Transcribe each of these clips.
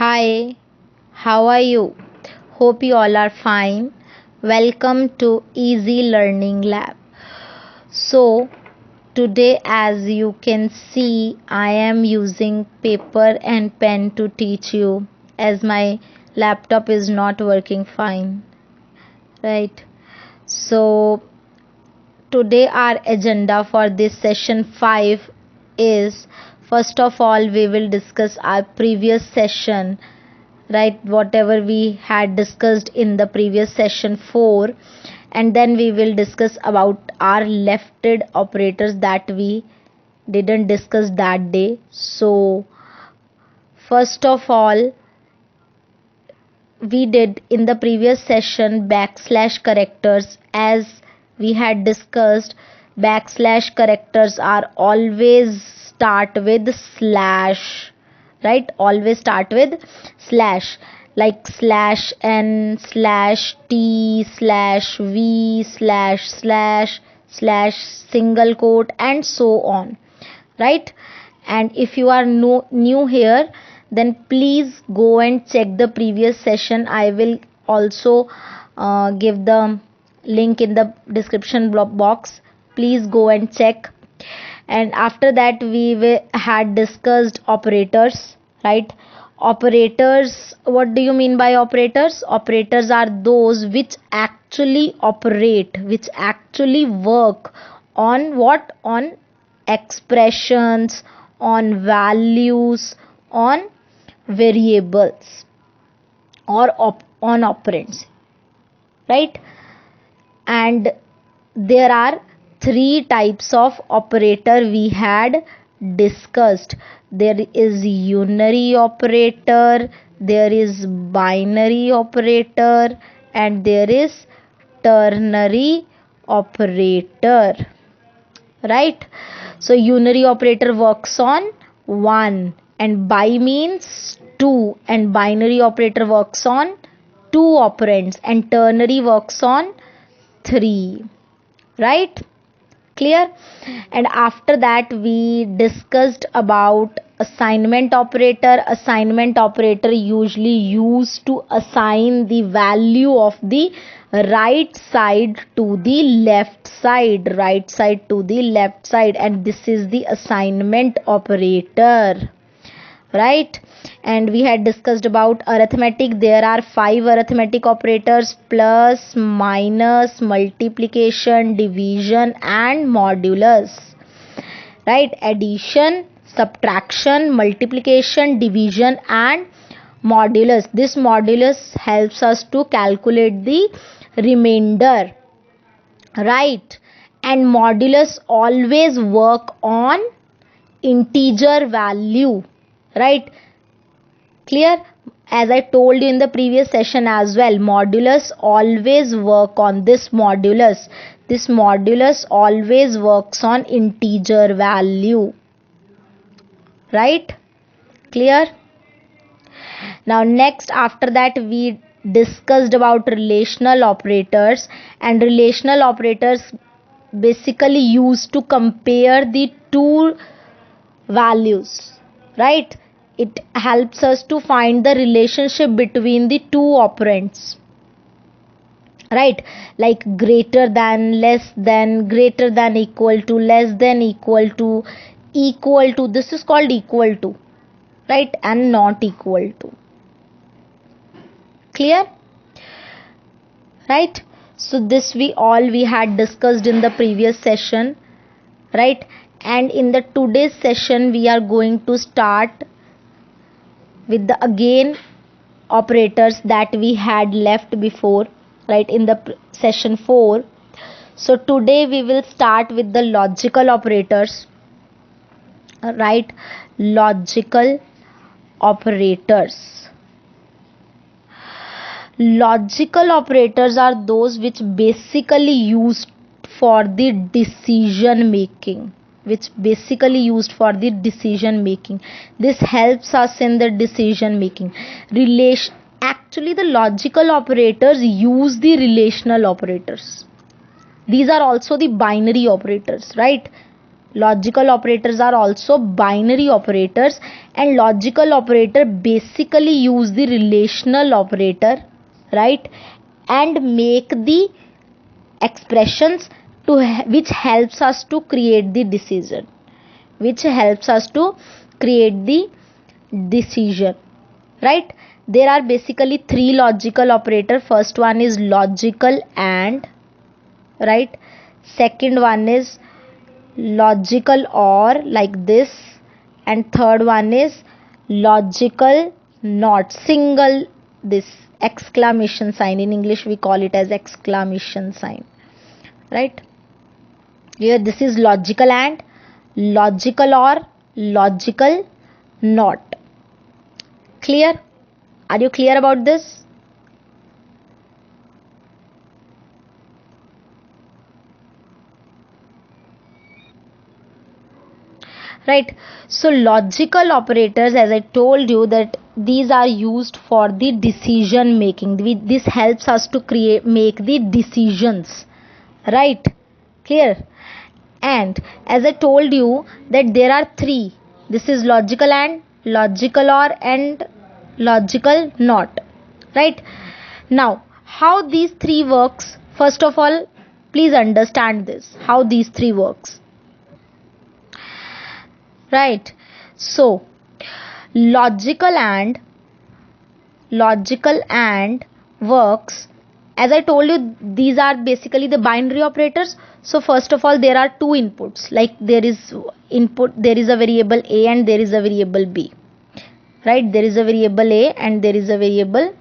Hi, how are you? Hope you all are fine. Welcome to Easy Learning Lab. So, today, as you can see, I am using paper and pen to teach you as my laptop is not working fine. Right? So, today, our agenda for this session 5 is first of all, we will discuss our previous session, right, whatever we had discussed in the previous session 4, and then we will discuss about our lefted operators that we didn't discuss that day. So first of all, we did in the previous session backslash characters. As we had discussed, backslash characters are always start with slash, right? Always start with slash, like slash n slash t slash v slash slash slash single quote and so on, right? And if you are new here, then please go and check the previous session. I will also give the link in the description box. Please go and check. And after that, we had discussed operators, right? Operators, what do you mean by operators? Operators are those which actually operate, which actually work on what? On expressions, on values, on variables, or on operands, right? And there are three types of operator we had discussed. There is unary operator, there is binary operator, and there is ternary operator, right? So unary operator works on 1 and bi means 2, and binary operator works on 2 operands, and ternary works on 3, right? Clear? And after that, we discussed about assignment operator. Assignment operator usually used to assign the value of the right side to the left side, right side to the left side, and this is the assignment operator, right? And we had discussed about arithmetic. There are 5 arithmetic operators: plus, minus, multiplication, division, and modulus, right? Addition, subtraction, multiplication, division, and modulus. This modulus helps us to calculate the remainder, right? And modulus always work on integer value, right? Clear? As I told you in the previous session as well, modulus always work on this modulus. This modulus always works on integer value, right? Clear? Now next, after that, we discussed about relational operators, and relational operators basically used to compare the two values, right? It helps us to find the relationship between the two operands, right? Like greater than, less than, greater than, equal to, less than, equal to, equal to. This is called equal to, right? And not equal to. Clear? Right? So this we had discussed in the previous session, right? And in the today's session, we are going to start with the again operators that we had left before, right, in the session 4. So today we will start with the logical operators, right? Logical operators. Logical operators are those which basically used for the decision making, This helps us in the decision making. Actually, the logical operators use the relational operators. These are also the binary operators, right? Logical operators are also binary operators, and logical operator basically use the relational operator, right, and make the expressions to which helps us to create the decision, which helps us to create the decision, right. There are basically three logical operator. First one is logical and, right. Second one is logical or, like this, and third one is logical not, single, this exclamation sign, in English we call it as exclamation sign, right. Here this is logical and, logical or, logical not. Clear? Are you clear about this? Right. So logical operators, as I told you, that these are used for the decision making. This helps us to make the decisions, right. Clear? And as I told you that there are three. This is logical and, logical or, and logical not, right. Now how these three works, first of all please understand this, how these three works, right. So logical and works, as I told you, these are basically the binary operators. So first of all there are two inputs, like there is input, there is a variable a and there is a variable b, right. There is a variable a and there is a variable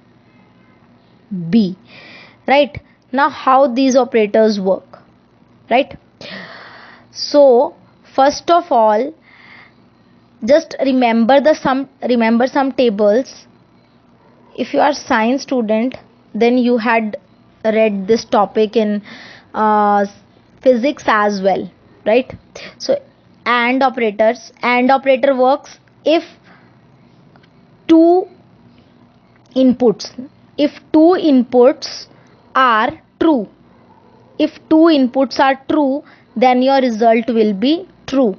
b, right. Now how these operators work, right. So first of all just remember some tables. If you are science student, then you had read this topic in physics as well, right. So and operator works if two inputs are true. If two inputs are true, then your result will be true,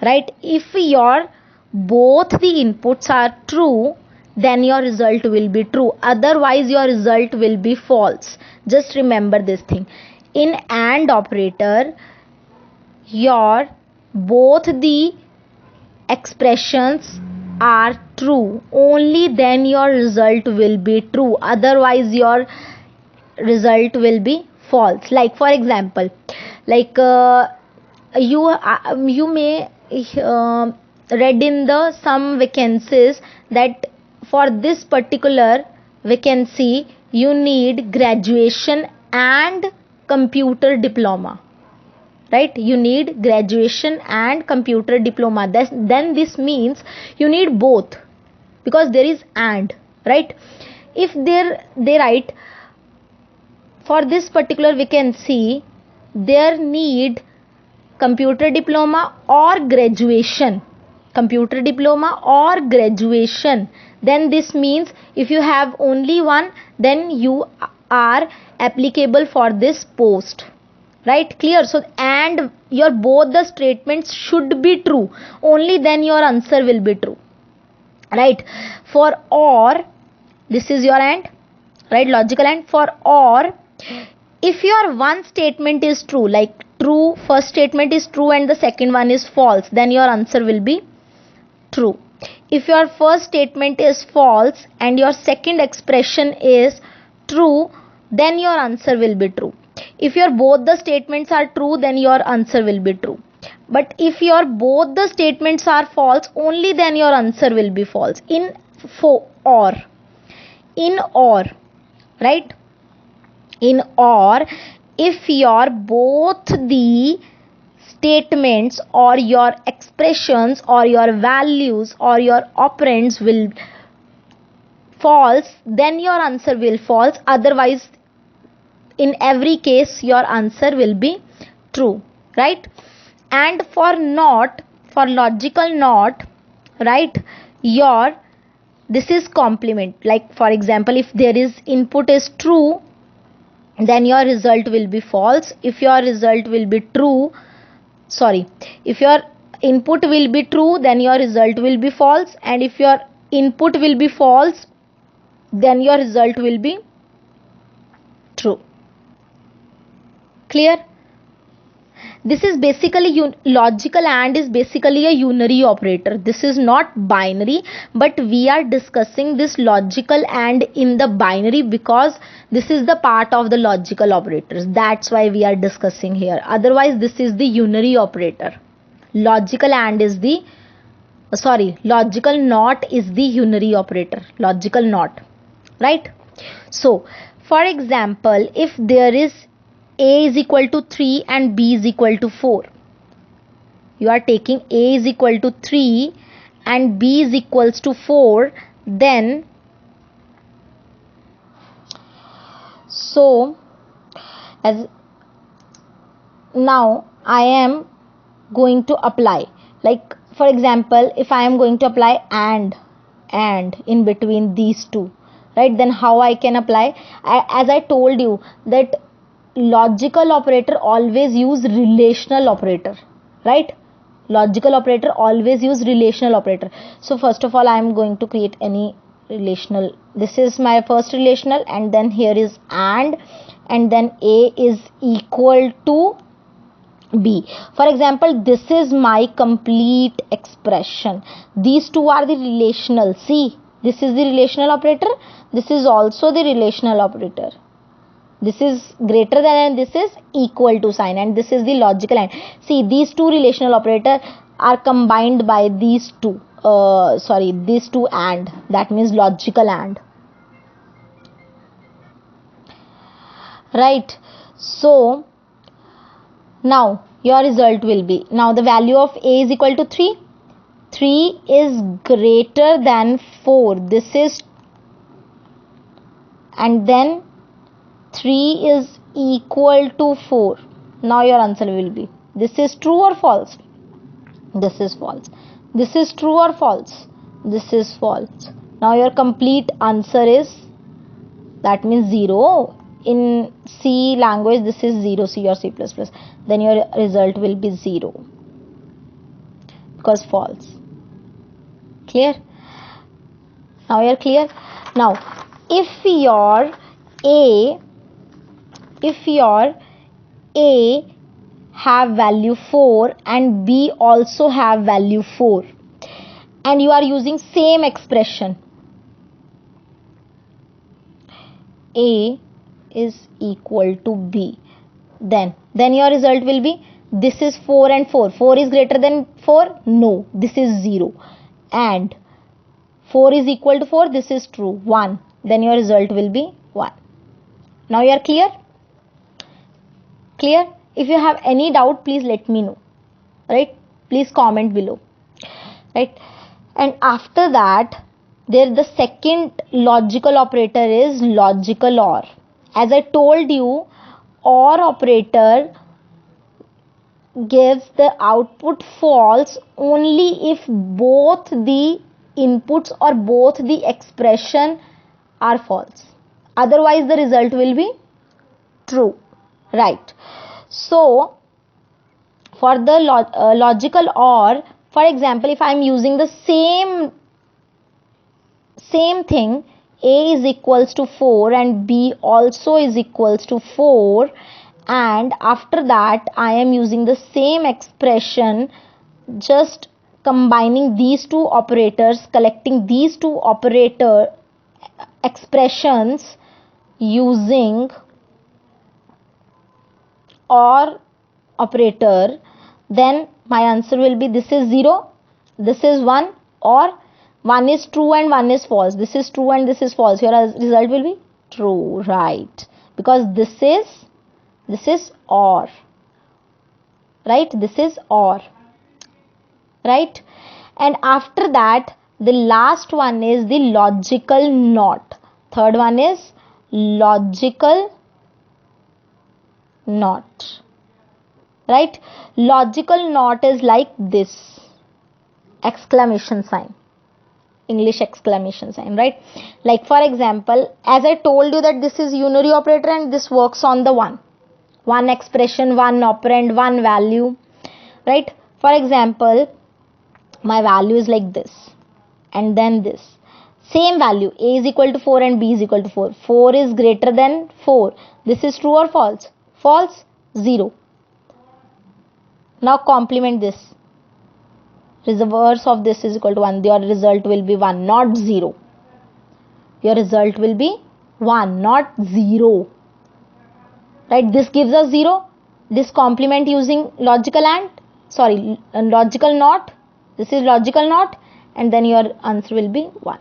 right. If your both the inputs are true, then your result will be true, otherwise your result will be false. Just remember this thing. In AND operator, your both the expressions are true, only then your result will be true, otherwise your result will be false. Like for example, like you may read in the some vacancies that for this particular vacancy you need graduation and computer diploma, right. You need graduation and computer diploma. Then this means you need both, because there is and, right. If they write for this particular vacancy there need computer diploma or graduation, then this means if you have only one, then you are applicable for this post, right. Clear? So and your both the statements should be true, only then your answer will be true, right. For or, this is your and, right, logical and. For or, if your one statement is true, like true, first statement is true and the second one is false, then your answer will be true. If your first statement is false and your second expression is true, then your answer will be true. If your both the statements are true, then your answer will be true. But if your both the statements are false, only then your answer will be false. In or, right. In or, if your both the statements or your expressions or your values or your operands will false, then your answer will false, otherwise in every case your answer will be true, right. And for not, for logical not, right, your this is complement. Like for example, if there is input is true, then your result will be false. If your result will be true, sorry, if your input will be true, then your result will be false, and if your input will be false, then your result will be true. Clear? This is basically logical AND is basically a unary operator. This is not binary, but we are discussing this logical AND in the binary because this is the part of the logical operators. That's why we are discussing here. Otherwise, this is the unary operator. Logical AND is the logical NOT is the unary operator. Logical NOT, right? So, for example, if there is A is equal to 3 and B is equal to 4. You are taking A is equal to 3 and B is equals to 4. Then, so, as now I am going to apply. Like, for example, if I am going to apply and in between these two, right? Then how I can apply? As I told you that logical operator always use relational operator, right? Logical operator always use relational operator. So first of all, I am going to create any relational. This is my first relational, and then here is and then A is equal to B. For example, this is my complete expression. These two are the relational. See, this is the relational operator. This is also the relational operator. This is greater than and this is equal to sign, and this is the logical AND. See, these two relational operators are combined by these two. These two AND. That means logical AND. Right. So, now your result will be, now the value of A is equal to 3. 3 is greater than 4. This is, and then 3 is equal to 4. Now your answer will be, this is true or false? This is false. This is true or false? This is false. Now your complete answer is, that means 0. In C language, this is 0, C or C++. Then your result will be 0 because false. Clear? Now you're clear? Now, if your A have value 4 and B also have value 4, and you are using same expression, A is equal to B, then your result will be, this is 4 and 4. 4 is greater than 4? No, this is 0. And 4 is equal to 4, this is true, 1. Then your result will be 1. Now you are clear? Clear? If you have any doubt, please let me know. Right? Please comment below. Right? And after that, the second logical operator is logical OR. As I told you, OR operator gives the output false only if both the inputs or both the expression are false. Otherwise, the result will be true. Right. So, for the logical OR, for example, if I am using the same thing, A is equals to 4 and B also is equals to 4, and after that I am using the same expression, just combining these two operators, collecting these two operator expressions using OR operator, then my answer will be, this is 0, this is 1, or 1 is true and 1 is false. This is true and this is false. Your result will be true, right? Because this is OR, right? This is OR, right? And after that, the last one is the logical NOT. Third one is logical NOT, right? Logical NOT is like this, exclamation sign, English exclamation sign, right? Like, for example, as I told you that this is unary operator and this works on the one expression, one operand, one value, right? For example, my value is like this, and then this. Same value, a is equal to 4 and b is equal to 4. 4 is greater than 4. This is true or false? False, 0. Now complement this. Reverse of this is equal to 1. Your result will be 1, not 0. Your result will be 1, not 0. Right? This gives us 0. This complement using logical logical not. This is logical not, and then your answer will be 1.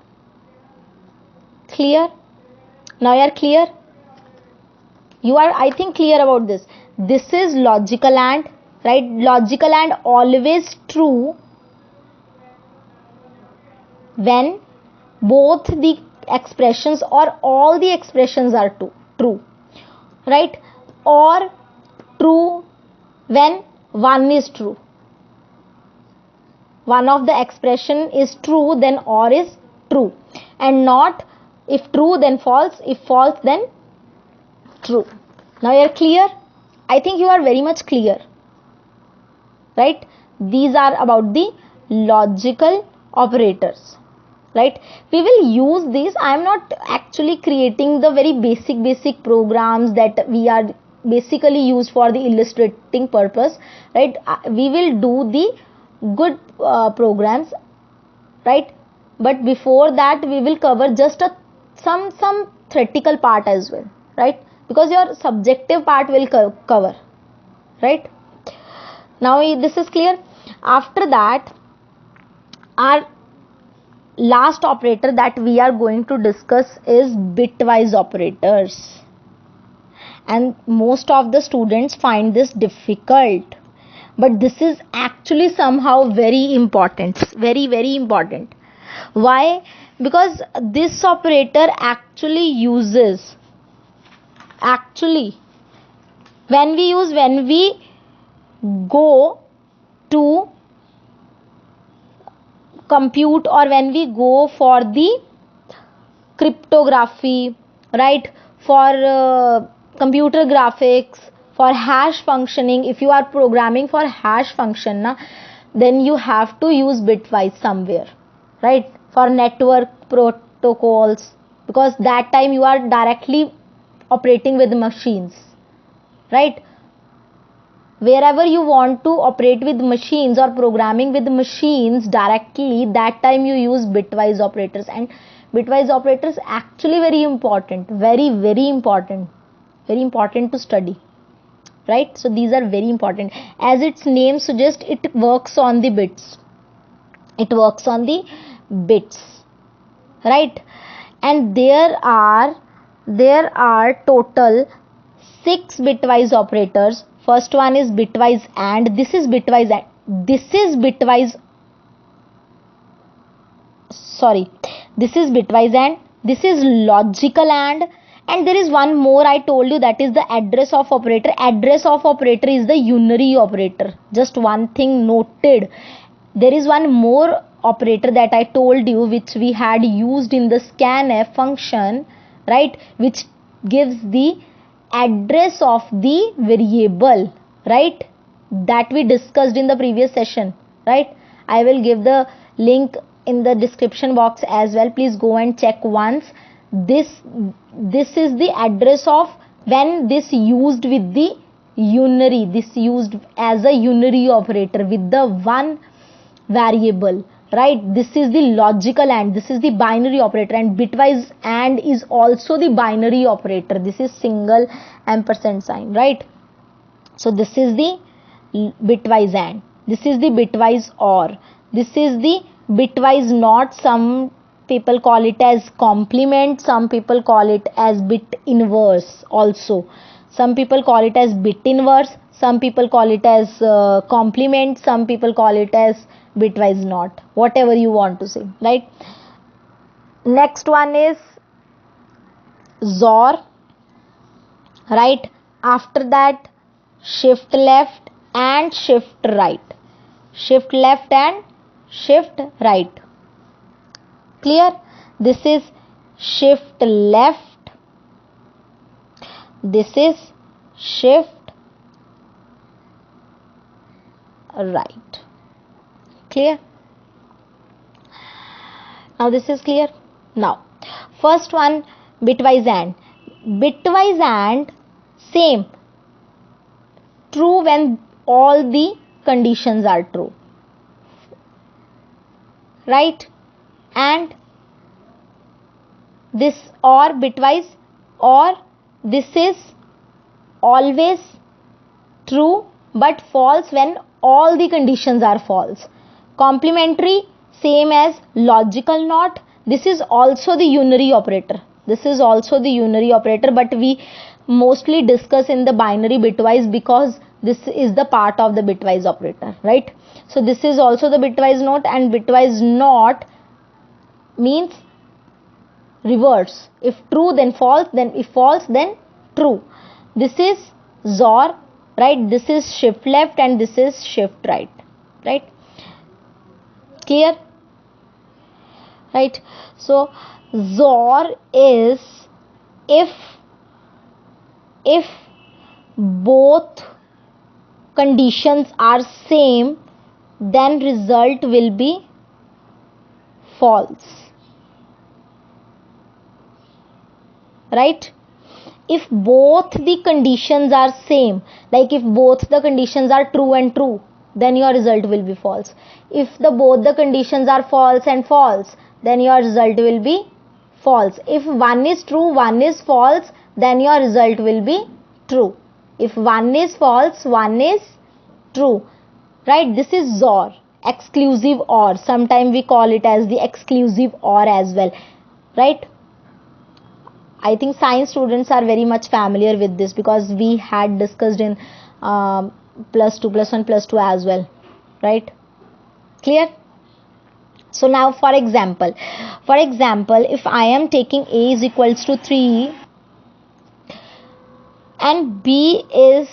Clear? Now you are clear? You are, I think, clear about this. This is logical and, right? Logical and always true when both the expressions or all the expressions are true, right? Or true when one is true. One of the expression is true, then or is true, and not if true then false, if false then true. Now you are clear? I think you are very much clear, right? These are about the logical operators, right? We will use these. I am not actually creating the very basic programs that we are basically used for the illustrating purpose, right? We will do the good programs, right? But before that we will cover just some theoretical part as well, right? Because your subjective part will cover, right? Now this is clear. After that, our last operator that we are going to discuss is bitwise operators, and most of the students find this difficult, but this is actually somehow very important, very important. Why? Because this operator actually when we go to compute, or when we go for the cryptography, right, for computer graphics, for hash functioning, if you are programming for hash function then you have to use bitwise somewhere, right, for network protocols, because that time you are directly operating with machines, right? Wherever you want to operate with machines or programming with machines directly, that time you use bitwise operators. And bitwise operators actually very important, very important to study, right? So these are very important. As its name suggests, it works on the bits, right? And there are total 6 bitwise operators. First one is bitwise AND. This is bitwise AND. This is bitwise AND. This is logical and there is one more I told you, that is the address of operator. Address of operator is the unary operator. Just one thing noted. There is one more operator that I told you, which we had used in the scanf function, right, which gives the address of the variable, right, that we discussed in the previous session, right? I will give the link in the description box as well. Please go and check once. This is the address of when this used with the unary, this used as a unary operator with the one variable, right? This is the logical AND, this is the binary operator, and bitwise AND is also the binary operator. This is single ampersand sign, right? So this is the bitwise AND, this is the bitwise OR, this is the bitwise NOT. Some people call it as complement, some people call it as bit inverse also. Some people call it as bit inverse, some people call it as complement, some people call it as bitwise NOT, whatever you want to say, right? Next one is XOR, right? After that, shift left and shift right, shift left and shift right. Clear? This is shift left, this is shift right. Clear? Now this is clear. Now first one, bitwise AND. Bitwise AND, same, true when all the conditions are true, right? And this or bitwise or, this is always true but false when all the conditions are false. Complementary, same as logical NOT. This is also the unary operator. This is also the unary operator, but we mostly discuss in the binary bitwise because this is the part of the bitwise operator, right? So this is also the bitwise NOT, and bitwise NOT means reverse. If true then false, then if false then true. This is XOR, right? This is shift left and this is shift right, right? Clear? Right? So XOR is if both conditions are same, then result will be false, right? If both the conditions are same, like if both the conditions are true and true, then your result will be false. If both the conditions are false and false, then your result will be false. If one is true, one is false, then your result will be true. If one is false, one is true, right? This is XOR, exclusive OR. Sometimes we call it as the exclusive OR as well, right? I think science students are very much familiar with this because we had discussed in plus 2, plus 1, plus 2 as well, right? Clear? So now for example, if I am taking A is equals to 3 and B is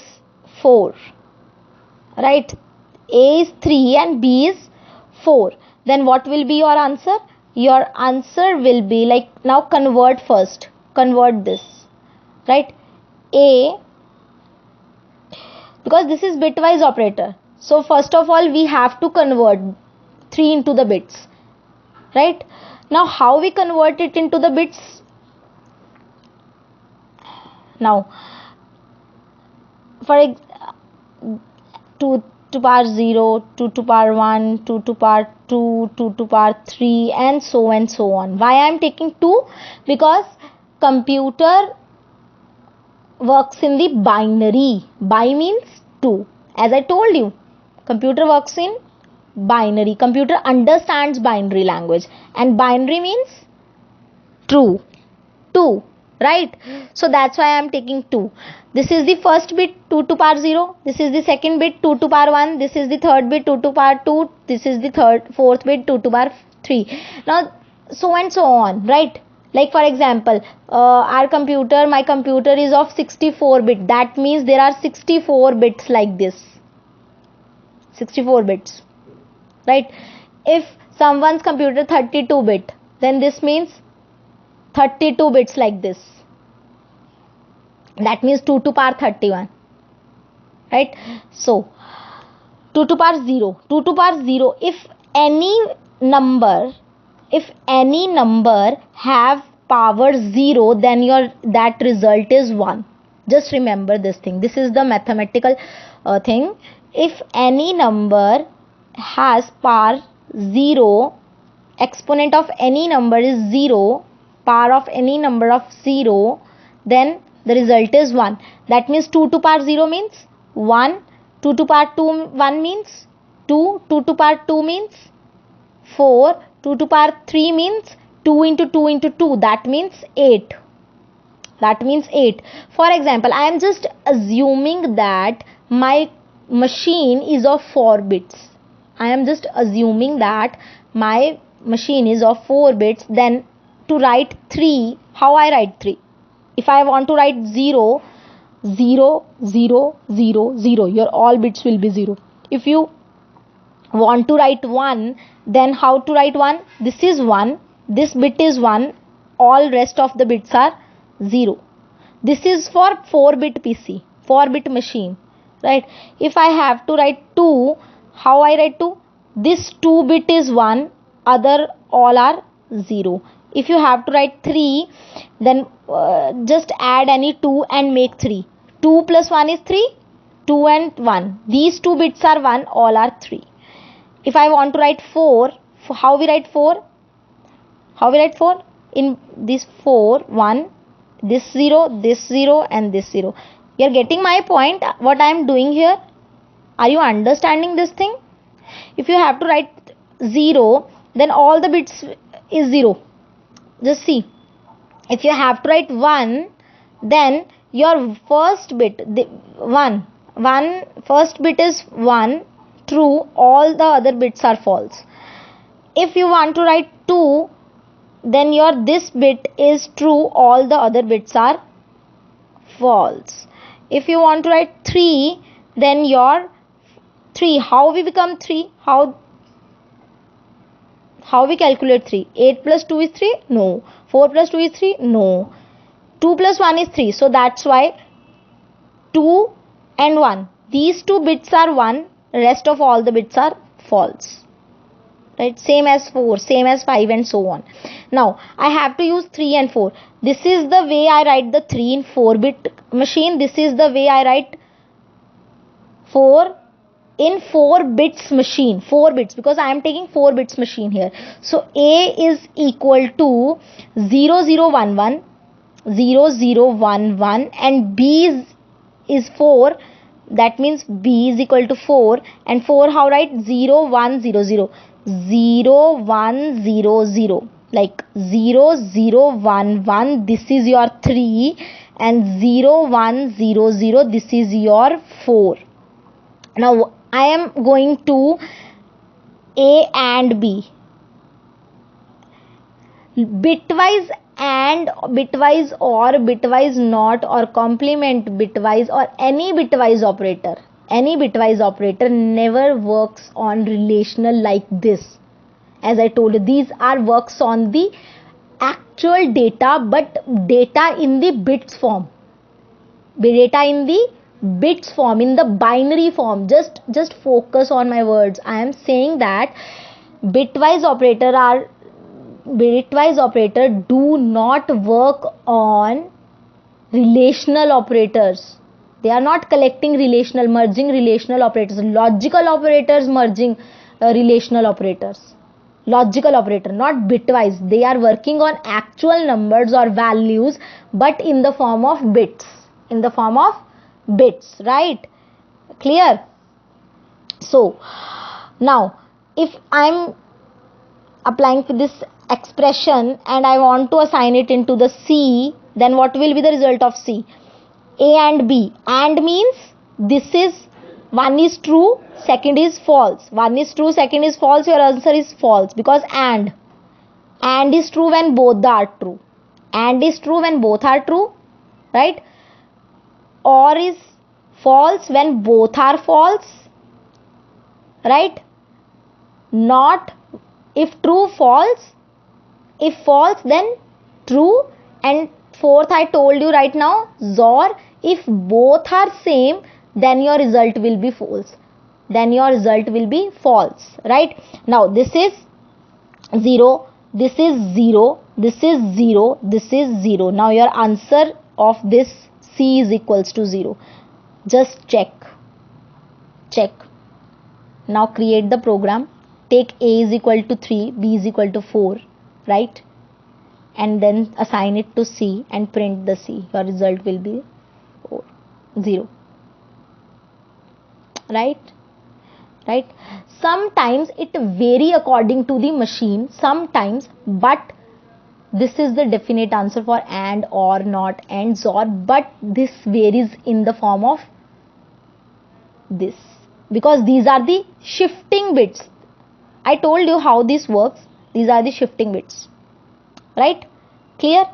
4, right? A is 3 and B is 4, then what will be your answer? Your answer will be like, now convert first, convert this, right? A, because this is bitwise operator, so first of all we have to convert 3 into the bits, right? Now how we convert it into the bits? Now for 2 to power 0, 2 to power 1, 2 to power 2, 2 to power 3, and so on. Why I am taking 2? Because computer works in the binary. Bi means 2. As I told you, computer works in binary. Computer understands binary language, and binary means true, 2, right? So that's why I am taking 2. This is the first bit, 2 to power 0. This is the second bit, 2 to power 1. This is the third bit, 2 to power 2. This is the fourth bit, 2 to power 3. Now so on, right? Like for example, my computer is of 64 bit. That means there are 64 bits like this. 64 bits, right? If someone's computer 32 bit, then this means 32 bits like this. That means 2 to power 31, right? So 2 to power 0, 2 to power 0, if any number have power 0, then that result is 1. Just remember this thing. This is the mathematical thing. If any number has power 0, exponent of any number is 0, power of any number of 0, then the result is 1. That means 2 to power 0 means 1, 2 to power 2 1 means 2, 2 to power 2 means 4, 2 to power 3 means 2 into 2 into 2, that means 8. That means 8. For example, I am just assuming that my machine is of 4 bits. I am just assuming that my machine is of 4 bits. Then to write 3, how I write 3? If I want to write 0, 0, 0, 0, 0, your all bits will be 0. If you want to write 1, then how to write 1? This is 1, this bit is 1, all rest of the bits are 0. This is for 4-bit PC, 4-bit machine, right? If I have to write 2, how I write 2? this 2 bit is 1, other all are 0. If you have to write 3, then just add any 2 and make 3. 2 plus 1 is 3, 2 and 1. These 2 bits are 1, all are 3. If I want to write 4, how we write 4? How we write 4? In this 4, 1, this 0, this 0 and this 0. You are getting my point, what I am doing here? Are you understanding this thing? If you have to write 0, then all the bits is 0. Just see. If you have to write 1, then your first bit, first bit is 1, true, all the other bits are false. If you want to write 2, then your this bit is true, all the other bits are false. If you want to write 3, then your 3, how we become 3? How we calculate 3? 8 plus 2 is 3? No. 4 plus 2 is 3? No. 2 plus 1 is 3. So that's why 2 and 1. These 2 bits are 1. Rest of all the bits are false. Right? Same as 4, same as 5 and so on. Now, I have to use 3 and 4. This is the way I write the 3 in 4-bit machine. This is the way I write 4 in 4 bits machine. 4 bits, because I am taking 4 bits machine here. So, A is equal to 0011, 0011 and B is 4. That means B is equal to 4 and 4 how write? 0100. 0100, like 0011, this is your 3 and 0100, this is your 4. Now I am going to A and B. Bitwise and, bitwise or, bitwise not, or complement bitwise or any bitwise operator. Any bitwise operator never works on relational like this. As I told you, these are works on the actual data, but data in the bits form. Data in the bits form, in the binary form. Just focus on my words. I am saying that bitwise operator do not work on relational operators. They are not collecting relational, merging relational operators. Logical operators merging relational operators. Logical operator, not bitwise. They are working on actual numbers or values, but in the form of bits. In the form of bits, right? Clear? So, now, if I'm applying to this expression and I want to assign it into the C, then what will be the result of C? A and B. And means this is, one is true, second is false. One is true, second is false. Your answer is false, because and is true when both are true. And is true when both are true, right? Or is false when both are false, right? Not if true, false. If false, then true. And fourth, I told you right now, XOR. If both are same, then your result will be false. Then your result will be false, right? Now, this is 0, this is 0, this is 0, this is 0. Now, your answer of this C is equals to 0. Just check. Check. Now, create the program. Take A is equal to 3, B is equal to 4, right? And then assign it to C and print the C. Your result will be 0. Right? Right? Sometimes it vary according to the machine, sometimes, but this is the definite answer for AND, OR, NOT, AND, XOR, but this varies in the form of this, because these are the shifting bits. I told you how this works. These are the shifting bits, right? Clear?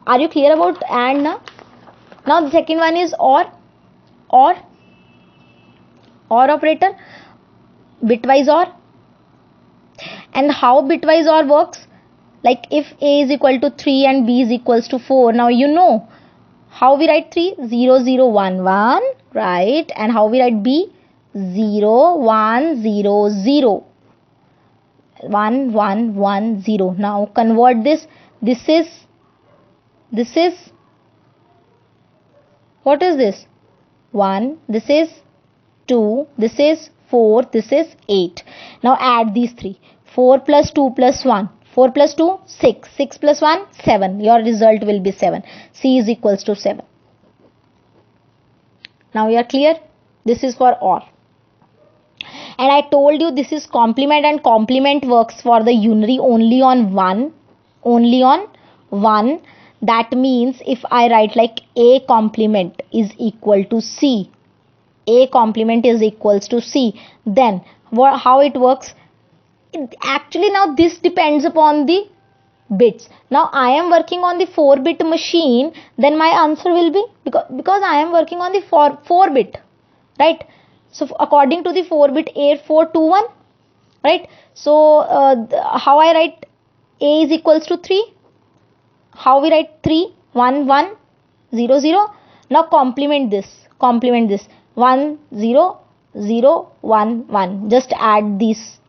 Are you clear about AND now? Now the second one is OR operator, bitwise OR. And how bitwise OR works? Like if A is equal to 3 and B is equals to 4. Now you know how we write 3? 0, 0, 1, 1, right? And how we write B? 0, 1, 0, 0. 1 1 1 0. Now convert this. This is what is this? 1, this is 2, this is 4, this is 8. Now add these three. 4 plus 2 plus 1. 4 plus 2, 6. 6 plus 1, 7. Your result will be 7. C is equals to 7. Now you are clear? This is for OR. And I told you this is complement, and complement works for the unary only on 1. Only on 1. That means if I write like A complement is equal to C. A complement is equals to C. Then how it works? Actually now this depends upon the bits. Now I am working on the 4-bit machine, then my answer will be, because I am working on the 4-bit, right? So according to the 4-bit 8421, right? So how I write A is equals to 3? How we write 3? 1 1 0 0. Now complement this. 1 0 0 1 1. Just add these.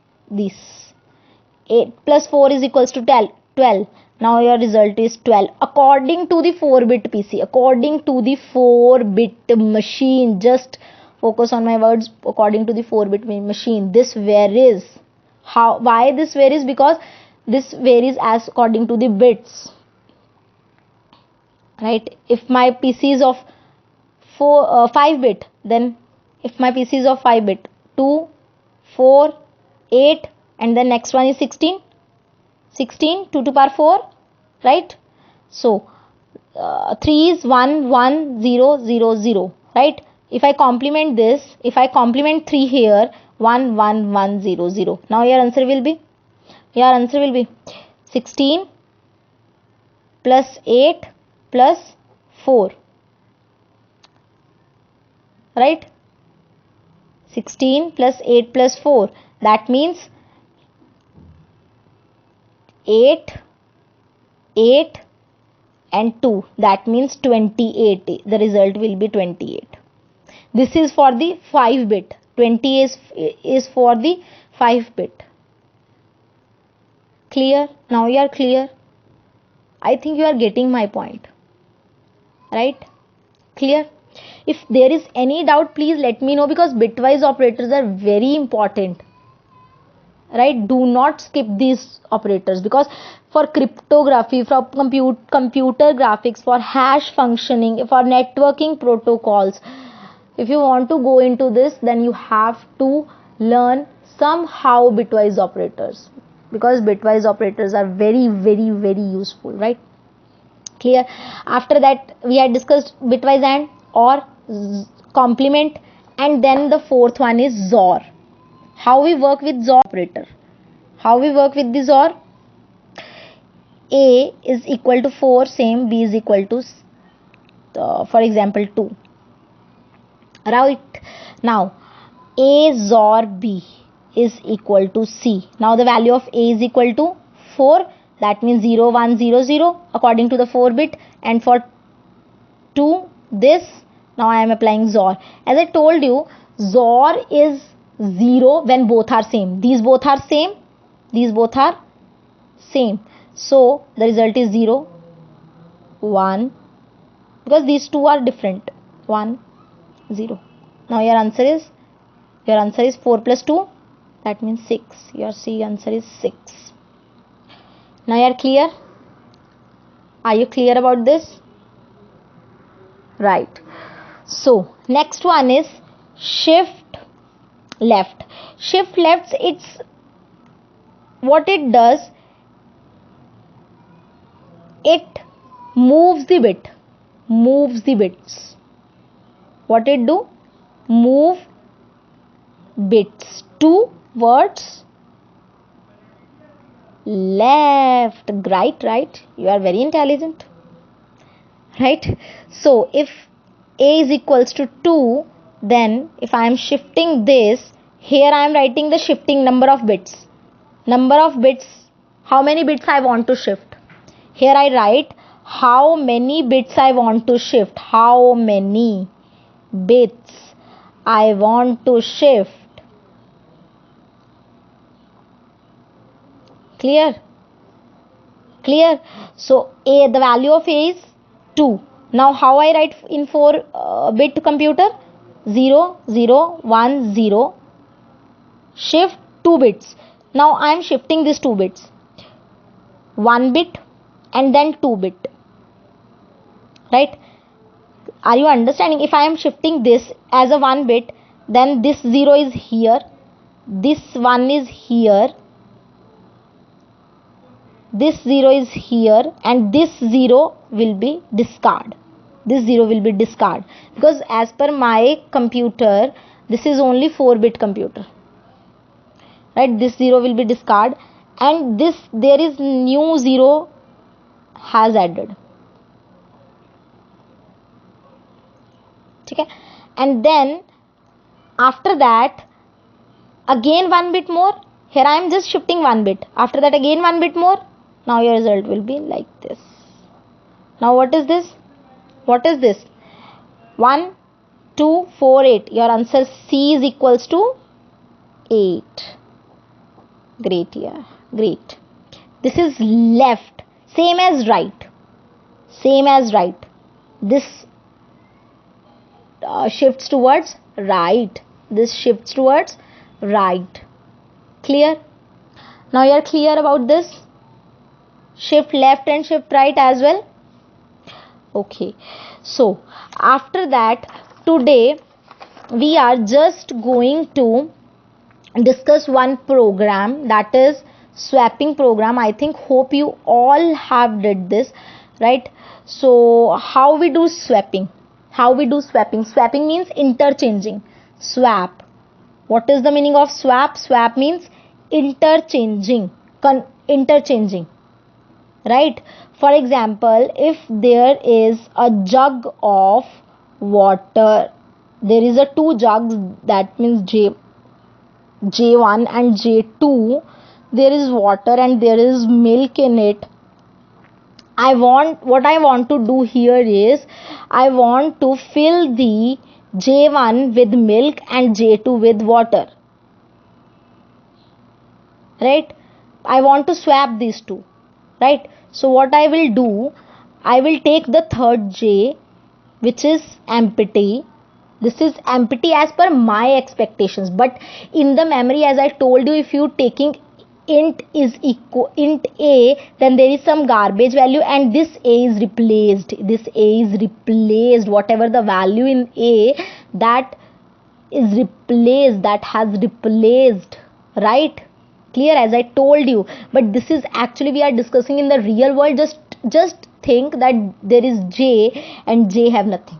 8 plus 4 is equals to 12. Now your result is 12 according to the 4-bit PC, according to the 4-bit machine. Just focus on my words. According to the 4-bit machine, this varies. Why this varies? Because this varies as according to the bits, right? If my PC is of 5-bit, then if my PC is of 5-bit, 2 4 8, and the next one is 16 2 to the power 4, right? So 3 is 1 1 0 0 0, right? If I complement this, if I complement 3 here, 1 1 1 0 0. Now your answer will be 16 plus 8 plus 4, right? 16 plus 8 plus 4, that means 8 and 2, that means 28. The result will be 28. This is for the 5-bit. 20 is for the 5-bit. Clear? Now you are clear? I think you are getting my point, right? Clear? If there is any doubt, please let me know, because bitwise operators are very important, right? Do not skip these operators, because for cryptography, for computer graphics, for hash functioning, for networking protocols, if you want to go into this, then you have to learn somehow bitwise operators, because bitwise operators are very very very useful, right? Clear? After that we had discussed bitwise AND, or complement, and then the fourth one is XOR. How we work with XOR operator? How we work with the XOR? A is equal to 4, same. B is equal to for example 2, right? Now A XOR B is equal to C. Now the value of A is equal to 4, that means 0 1 0 0 according to the 4-bit, and for 2 this. Now I am applying XOR. As I told you, XOR is 0 when both are same. These both are same. So the result is 0 1, because these two are different. 1 0. Now your answer is 4 plus 2, that means 6. Your C answer is 6. Now you are clear? Are you clear about this? Right. So next one is shift left. Shift left, it's what it does, it moves the bits. What it do? Move bits towards left. Right? You are very intelligent, right? So if A is equals to 2, then if I am shifting this, here I am writing the shifting number of bits. How many bits I want to shift. Here I write how many bits I want to shift. How many bits I want to shift. Clear? Clear? So A, the value of A is 2. Now how I write in 4 bit computer? 0 0 1 0. Shift 2 bits. Now I am shifting these 2 bits. 1 bit and then 2 bit. Right? Are you understanding? If I am shifting this as a 1 bit, then this 0 is here, this 1 is here, this 0 is here, and this 0 will be discard. This 0 will be discard, because as per my computer, this is only 4-bit computer. Right? This 0 will be discard, and this, there is new 0 has added. Okay? And then after that, again 1 bit more. Here I am just shifting 1 bit. After that, again 1 bit more. Now your result will be like this. Now what is this? What is this? 1 2 4 8. Your answer C is equals to 8. Great, yeah, great. This is left, same as right, same as right. This shifts towards right, this shifts towards right. Clear? Now you are clear about this? Shift left and shift right as well. Okay, so after that, today we are just going to discuss one program, that is swapping program. I think, hope you all have did this, right? So how we do swapping? How we do swapping? Swapping means interchanging. Swap. What is the meaning of swap? Swap means interchanging. Interchanging. Right? For example, if there is a jug of water, there is a 2 jugs, that means J1 and J2, there is water and there is milk in it. What I want to do here is, I want to fill the J1 with milk and J2 with water. Right? I want to swap these two. Right? So what I will do, I will take the third J, which is empty. This is empty as per my expectations, but in the memory, as I told you, if you taking int is equal int A, then there is some garbage value and this A is replaced. This A is replaced. Whatever the value in A, that is replaced, that has replaced. Right? Clear, as I told you. But this is actually we are discussing in the real world. Just think that there is J and J have nothing.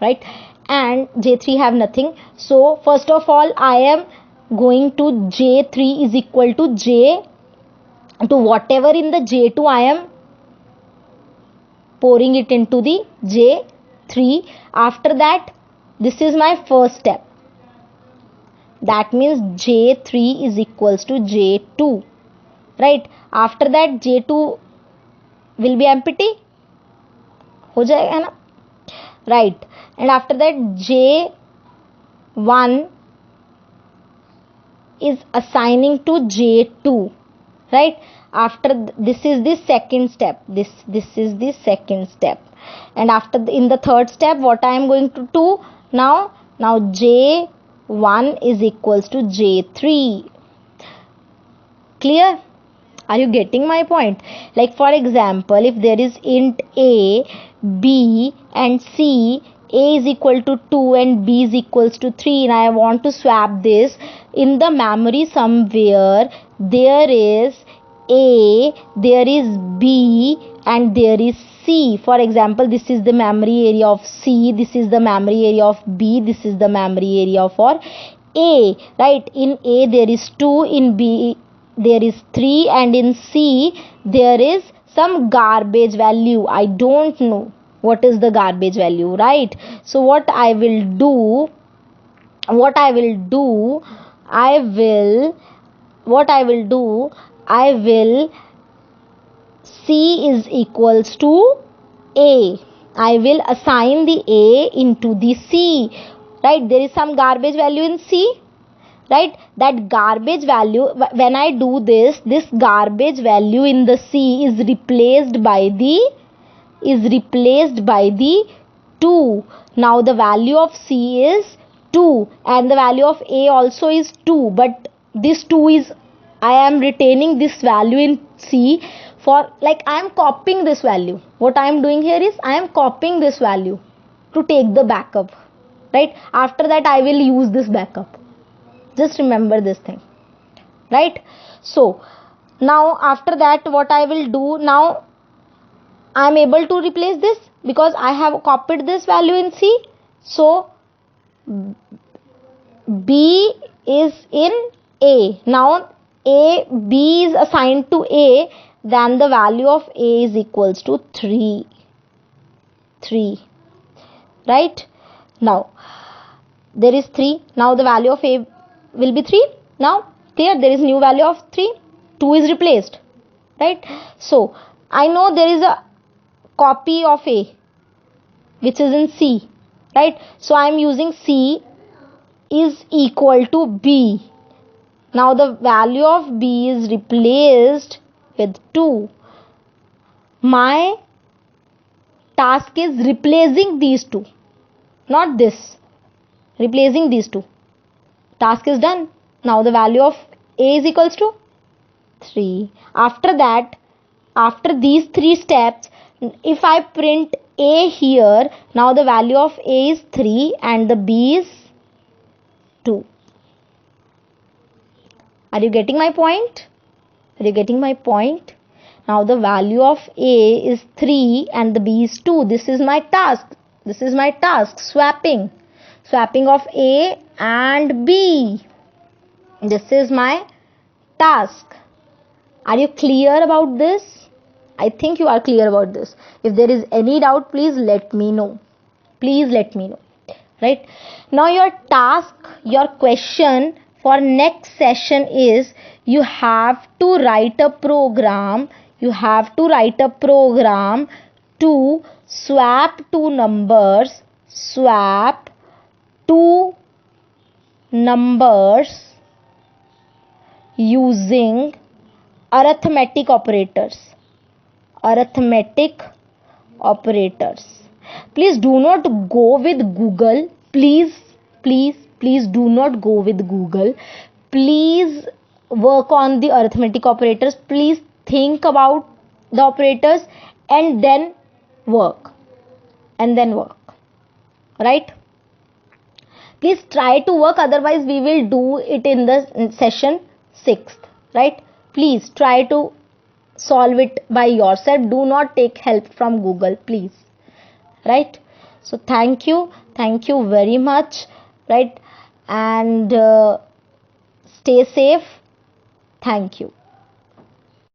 Right? And J3 have nothing. So first of all, I am going to J3 is equal to J to whatever in the J2, I am pouring it into the J3. After that, this is my first step. That means J3 is equals to J2. Right? After that, J2 will be empty. हो जाएगा ना? Right? And after that, J1 is assigning to J2. Right? After this is the second step. This is the second step. And after in the third step, what I am going to do now? Now J1 is equals to J3. Clear? Are you getting my point? Like for example, if there is int A, B and C, A is equal to 2 and B is equals to 3, and I want to swap this, in the memory somewhere there is A, there is B and there is C. For example, this is the memory area of C, this is the memory area of B, this is the memory area for A. Right? In A there is 2, in B there is 3, and in C there is some garbage value. I don't know what is the garbage value. Right? So what I will do, C is equals to A. I will assign the A into the C. Right? There is some garbage value in C. right? That garbage value, when I do this garbage value in the C is replaced by the 2. Now the value of C is 2 and the value of A also is 2, but this 2 is, I am retaining this value in C for, like, I am copying this value. What I am doing here is I am copying this value to take the backup, right? After that I will use this backup. Just remember this thing, right? So now after that what I will do, now I am able to replace this because I have copied this value in C. So B is in A. Now B is assigned to A, then the value of A is equals to 3, right? Now there is 3. Now the value of A will be 3. Now here there is new value of 3. 2 is replaced, right? So I know there is a copy of A which is in C, right? So I am using C is equal to B. Now the value of B is replaced with 2. My task is replacing these two, not this. Replacing these two. Task is done. Now the value of A is equals to 3. After that, after these 3 steps, if I print A here, now the value of A is 3 and the B is 2. Are you getting my point? Are you getting my point? Now the value of A is 3 and the B is 2. This is my task. Swapping of A and B. This is my task. Are you clear about this? I think you are clear about this. If there is any doubt, please let me know. Right? Now your task, your question for next session is, you have to write a program. To swap two numbers using arithmetic operators. Please do not go with Google. Please do not go with Google. Please work on the arithmetic operators. Please think about the operators and then work. Right? Please try to work, otherwise we will do it in the session 6th. Right? Please try to solve it by yourself. Do not take help from Google, please. Right? So thank you very much, right? And stay safe. Thank you.